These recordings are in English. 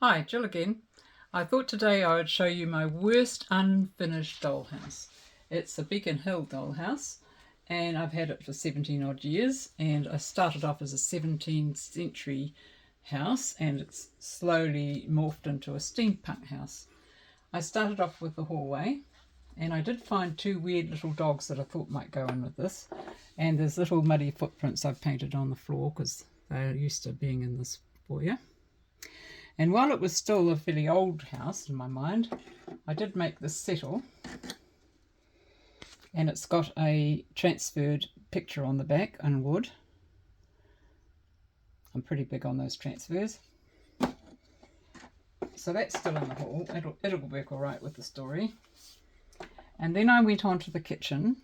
Hi, Jill again. I thought today I would show you my worst unfinished dollhouse. It's a Beacon Hill dollhouse and I've had it for 17 odd years, and I started off as a 17th century house and it's slowly morphed into a steampunk house. I started off with the hallway and I did find two weird little dogs that I thought might go in with this, and there's little muddy footprints I've painted on the floor because they're used to being in this foyer. And while it was still a fairly old house in my mind, I did make this settle, and it's got a transferred picture on the back in wood. I'm pretty big on those transfers. So that's still in the hall. It'll work all right with the story. And then I went on to the kitchen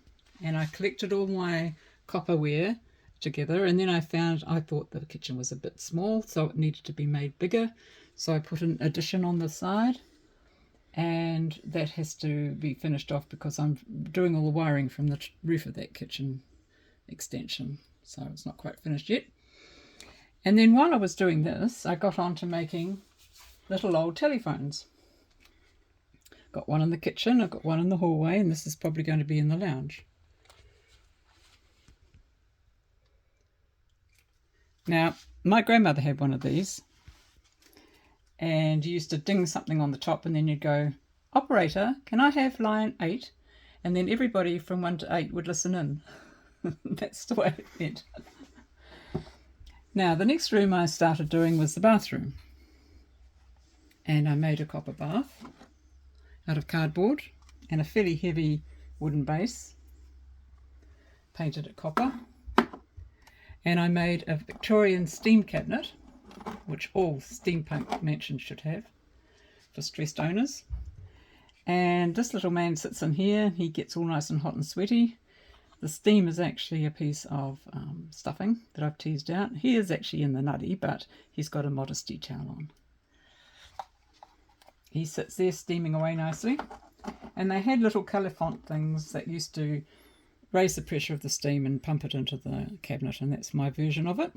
and I collected all my copperware together, and then I thought the kitchen was a bit small, so it needed to be made bigger. So I put an addition on the side, and that has to be finished off because I'm doing all the wiring from the roof of that kitchen extension, so it's not quite finished yet. And then while I was doing this, I got on to making little old telephones. Got one in the kitchen, I've got one in the hallway, and this is probably going to be in the lounge. Now, my grandmother had one of these, and you used to ding something on the top and then you'd go, "Operator, can I have line 8? And then everybody from 1 to 8 would listen in. That's the way it went. Now, the next room I started doing was the bathroom. And I made a copper bath out of cardboard and a fairly heavy wooden base. Painted it copper. And I made a Victorian steam cabinet, which all steampunk mansions should have for stressed owners. And this little man sits in here. He gets all nice and hot and sweaty. The steam is actually a piece of stuffing that I've teased out. He is actually in the nutty, but he's got a modesty towel on. He sits there steaming away nicely. And they had little colour font things that used to raise the pressure of the steam and pump it into the cabinet, and that's my version of it.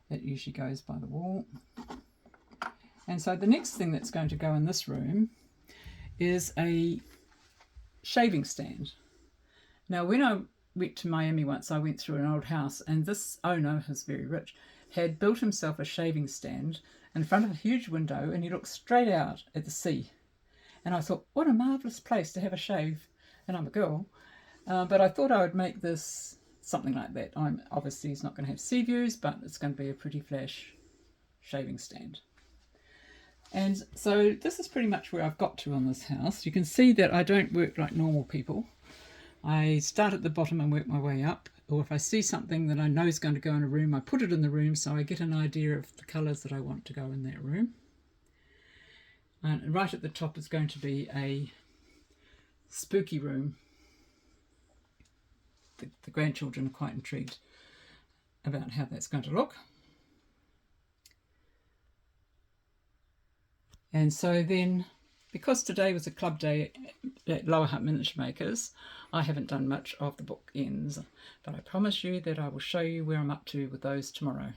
It usually goes by the wall. And so the next thing that's going to go in this room is a shaving stand. Now, when I went to Miami once, I went through an old house, and this owner, who's very rich, had built himself a shaving stand in front of a huge window, and he looked straight out at the sea. And I thought, what a marvellous place to have a shave. And I'm a girl. But I thought I would make this something like that. Obviously it's not going to have sea views, but it's going to be a pretty flash shaving stand. And so this is pretty much where I've got to on this house. You can see that I don't work like normal people. I start at the bottom and work my way up, or if I see something that I know is going to go in a room, I put it in the room so I get an idea of the colours that I want to go in that room. And right at the top is going to be a spooky room. The grandchildren are quite intrigued about how that's going to look. And so then, because today was a club day at Lower Hutt Miniature Makers, I haven't done much of the bookends, but I promise you that I will show you where I'm up to with those tomorrow.